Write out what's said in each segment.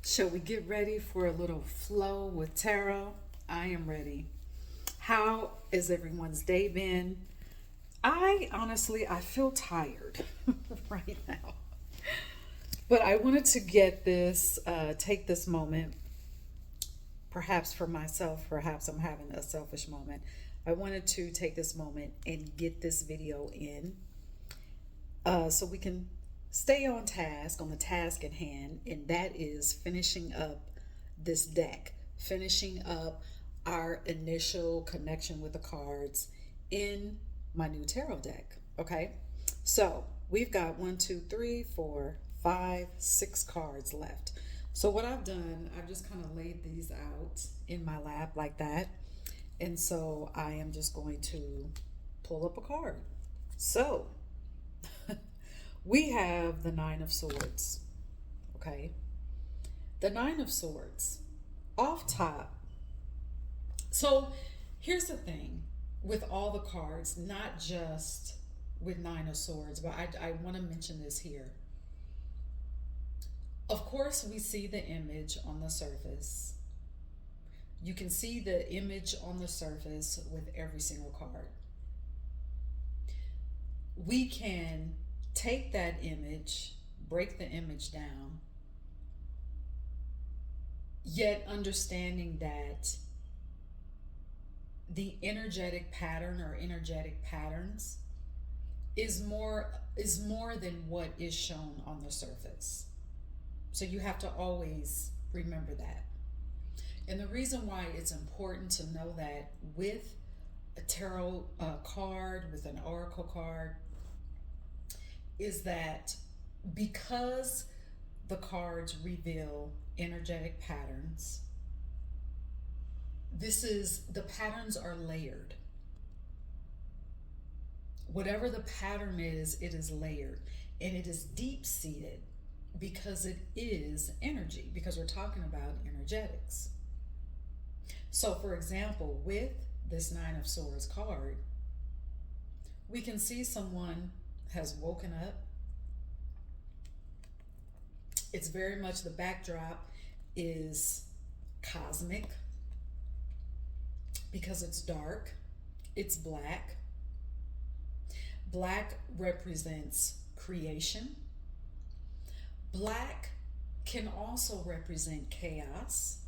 Shall we get ready for a little flow with tarot? I am ready. How is everyone's day been? I feel tired right now. But I wanted to take this moment, perhaps for myself, perhaps I'm having a selfish moment. I wanted to take this moment and get this video in so we can stay on task, on the task at hand, and that is finishing up this deck, finishing up our initial connection with the cards in my new tarot deck. Okay, so we've got 1, 2, 3, 4, 5, 6 cards left. So, what I've done, I've just kind of laid these out in my lap like that, and so I am just going to pull up a card. So, we have the Nine of Swords. Okay. The Nine of Swords. Off top. So here's the thing with all the cards, not just with Nine of Swords, but I want to mention this here. Of course, we see the image on the surface. You can see the image on the surface with every single card. We can take that image, break the image down, yet understanding that the energetic pattern or energetic patterns is more than what is shown on the surface. So you have to always remember that. And the reason why it's important to know that with a tarot card, with an oracle card, is that because the cards reveal energetic patterns, the patterns are layered. Whatever the pattern is, it is layered and it is deep seated because it is energy, because we're talking about energetics. So, for example, with this Nine of Swords card, we can see someone has woken up. It's very much the backdrop is cosmic because it's dark, it's black. Black represents creation. Black can also represent chaos.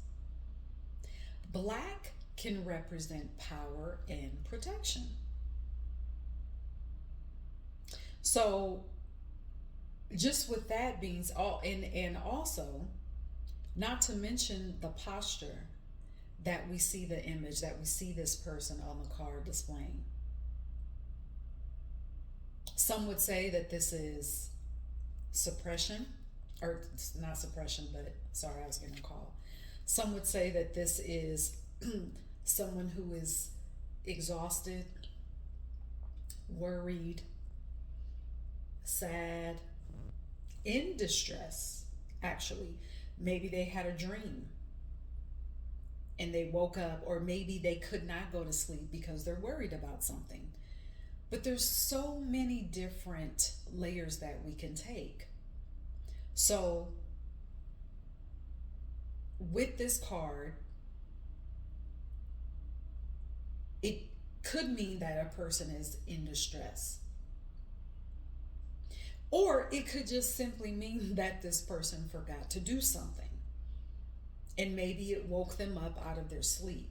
Black can represent power and protection. So just with that being all and also not to mention the posture that we see the image, that we see this person on the card displaying. Some would say that this is suppression, or not suppression, but sorry, I was getting a call. Some would say that this is someone who is exhausted, worried, sad, in distress, actually. Maybe they had a dream and they woke up, or maybe they could not go to sleep because they're worried about something. But there's so many different layers that we can take. So with this card, it could mean that a person is in distress. Or it could just simply mean that this person forgot to do something. And maybe it woke them up out of their sleep.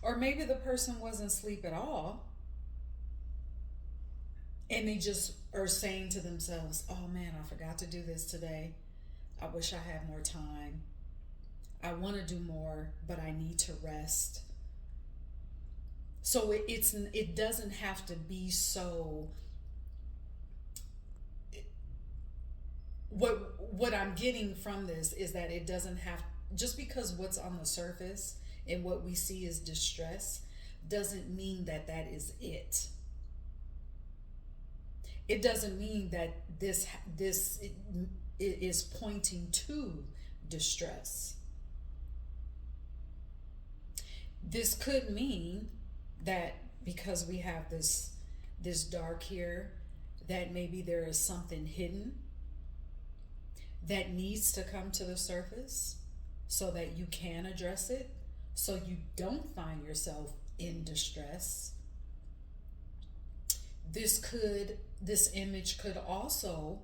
Or maybe the person wasn't asleep at all. And they just are saying to themselves, oh man, I forgot to do this today. I wish I had more time. I want to do more, but I need to rest. So it doesn't have to be so. What I'm getting from this is that it doesn't have, just because what's on the surface and what we see is distress doesn't mean that that is it. It doesn't mean that this is pointing to distress. This could mean that because we have this dark here, that maybe there is something hidden. that needs to come to the surface so that you can address it, so you don't find yourself in distress. This image could also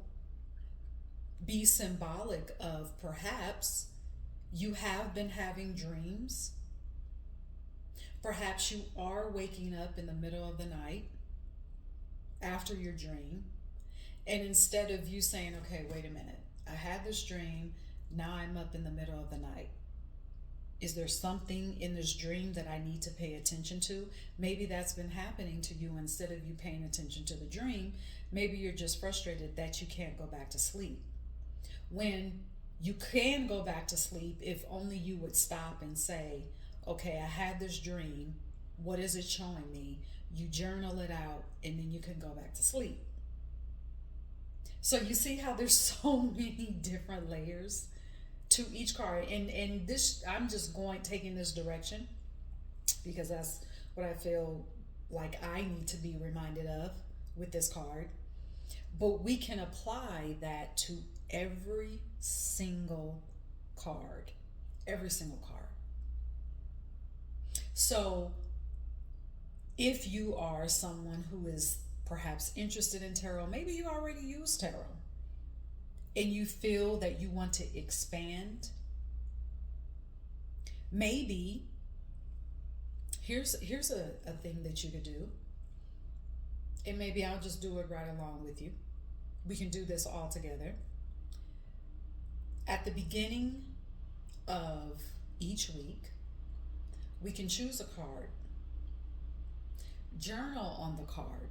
be symbolic of perhaps you have been having dreams. Perhaps you are waking up in the middle of the night after your dream, and instead of you saying, okay, wait a minute, I had this dream, now I'm up in the middle of the night. Is there something in this dream that I need to pay attention to? Maybe that's been happening to you. Instead of you paying attention to the dream, maybe you're just frustrated that you can't go back to sleep. When you can go back to sleep, if only you would stop and say, okay, I had this dream. What is it showing me? You journal it out, and then you can go back to sleep. So you see how there's so many different layers to each card, and this, I'm just taking this direction because that's what I feel like I need to be reminded of with this card. But we can apply that to every single card. Every single card. So if you are someone who is perhaps interested in tarot, maybe you already use tarot, and you feel that you want to expand, maybe here's a thing that you could do, and maybe I'll just do it right along with you. We can do this all together. At the beginning of each week, we can choose a card, journal on the card.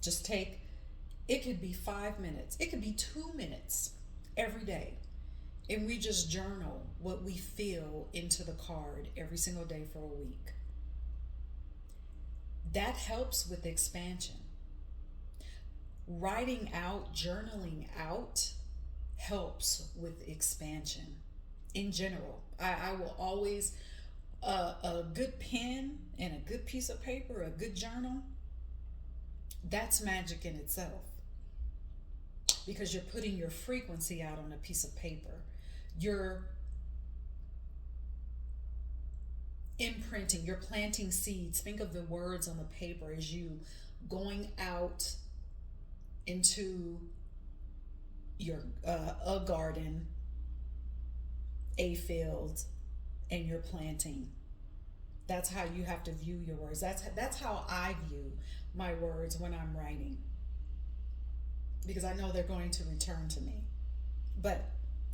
Just take, it could be 5 minutes, it could be 2 minutes every day. And we just journal what we feel into the card every single day for a week. That helps with expansion. Writing out, journaling out helps with expansion in general. I will always, a good pen and a good piece of paper, a good journal, that's magic in itself, because you're putting your frequency out on a piece of paper. You're imprinting, you're planting seeds. Think of the words on the paper as you going out into your a garden, a field, and you're planting. That's how you have to view your words. That's how I view my words when I'm writing, because I know they're going to return to me. But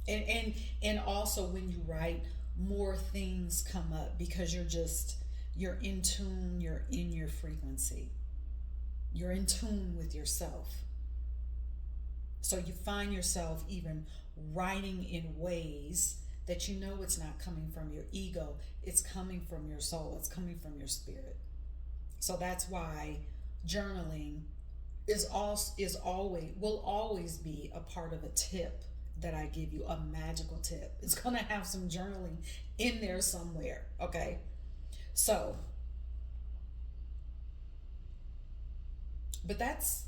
and also when you write, more things come up because you're in tune, you're in your frequency. You're in tune with yourself. So you find yourself even writing in ways that you know it's not coming from your ego, it's coming from your soul, it's coming from your spirit. So that's why journaling will always be a part of a tip that I give you, a magical tip. It's going to have some journaling in there somewhere, okay? So, but that's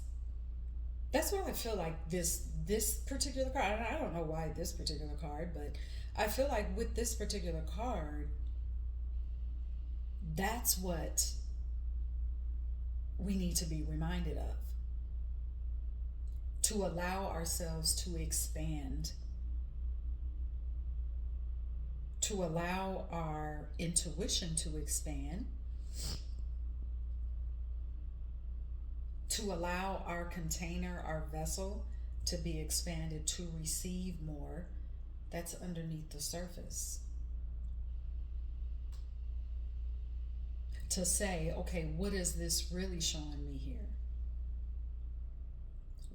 what I feel like this particular card. I don't know why this particular card, but I feel like with this particular card, that's what we need to be reminded of. To allow ourselves to expand, to allow our intuition to expand, to allow our container, our vessel, to be expanded to receive more that's underneath the surface. To say, okay, what is this really showing me here?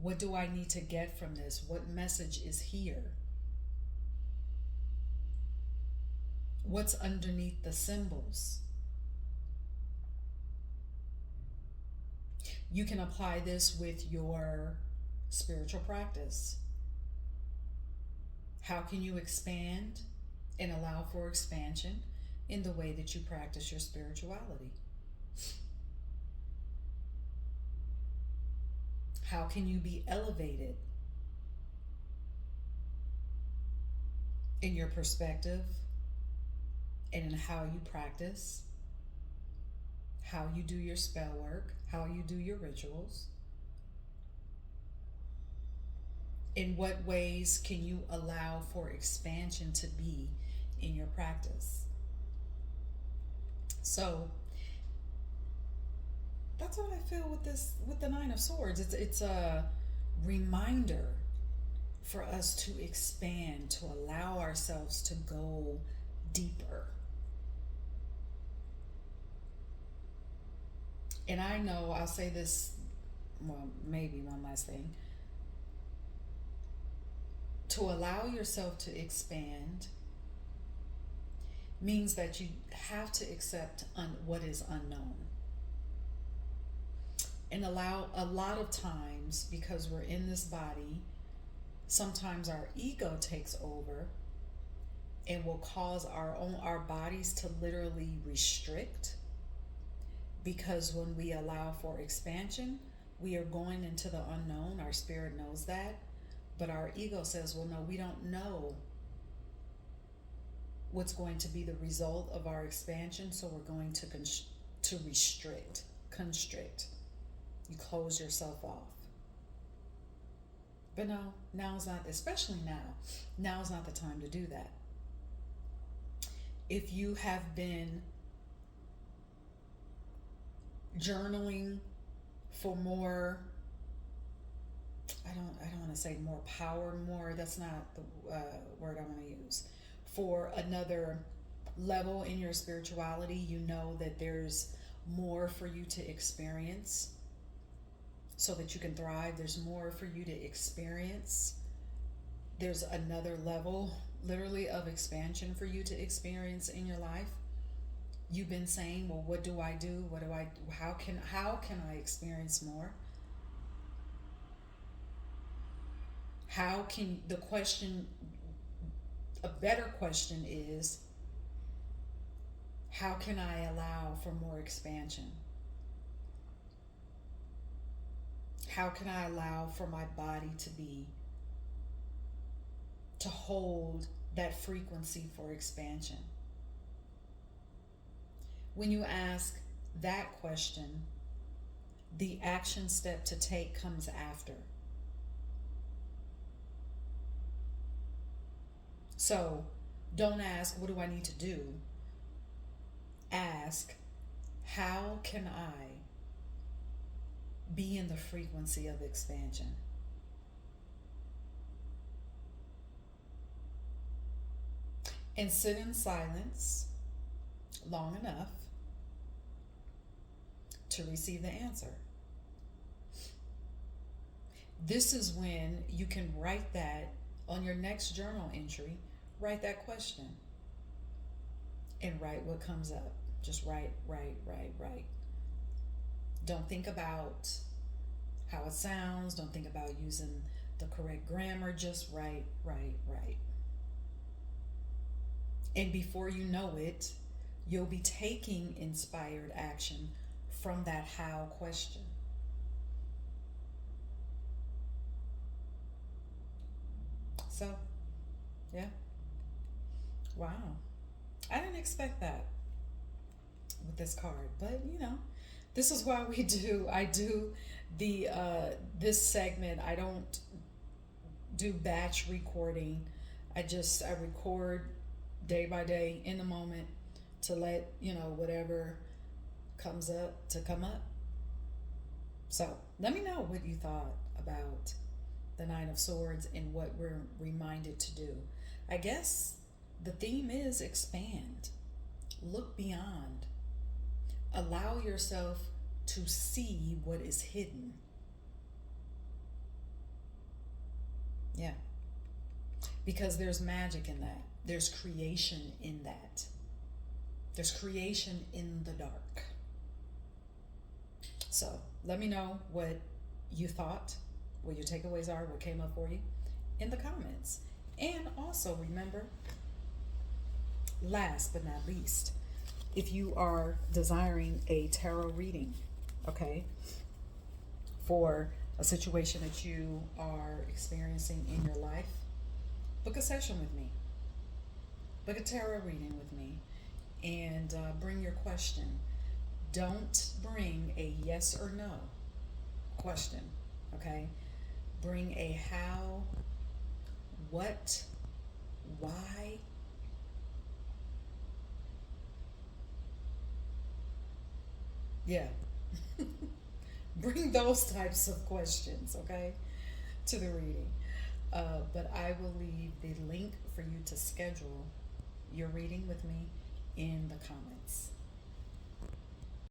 What do I need to get from this? What message is here? What's underneath the symbols? You can apply this with your spiritual practice. How can you expand and allow for expansion in the way that you practice your spirituality? How can you be elevated in your perspective and in how you practice, how you do your spell work, how you do your rituals. In what ways can you allow for expansion to be in your practice? So that's what I feel with this, with the Nine of Swords. It's a reminder for us to expand, to allow ourselves to go deeper. And I know I'll say this, well, maybe one last thing. To allow yourself to expand means that you have to accept what is unknown. And allow a lot of times, because we're in this body, sometimes our ego takes over and will cause our bodies to literally restrict, because when we allow for expansion, we are going into the unknown. Our spirit knows that, but our ego says, well, no, we don't know what's going to be the result of our expansion, so we're going to constrict. You close yourself off. But no, now's not, especially now's not the time to do that. If you have been journaling for more, I don't want to say more power, more, that's not the word I want to use, for another level in your spirituality, you know that there's more for you to experience so that you can thrive. There's more for you to experience. There's another level, literally, of expansion for you to experience in your life. You've been saying, well, what do I do? How can I experience more? A better question is, how can I allow for more expansion? How can I allow for my body to hold that frequency for expansion? When you ask that question, the action step to take comes after. So don't ask, what do I need to do? Ask, how can I be in the frequency of expansion? And sit in silence long enough to receive the answer. This is when you can write that on your next journal entry. Write that question and write what comes up. Just write. Don't think about how it sounds. Don't think about using the correct grammar. Just write. And before you know it, you'll be taking inspired action from that how question. So, yeah. Wow. I didn't expect that with this card, but this is why I do the this segment. I don't do batch recording. I record day by day in the moment to let whatever comes up to come up. So let me know what you thought about the Nine of Swords and what we're reminded to do. I guess the theme is expand, look beyond, allow yourself to see what is hidden. Yeah, because there's magic in that. There's creation in that. There's creation in the dark. So let me know what you thought, what your takeaways are, what came up for you in the comments. And also remember, last but not least, if you are desiring a tarot reading, okay, for a situation that you are experiencing in your life, book a session with me. book a tarot reading with me, and bring your question. Don't bring a yes or no question, okay? Bring a how, what, why, yeah. Bring those types of questions, okay, to the reading. But I will leave the link for you to schedule your reading with me in the comments.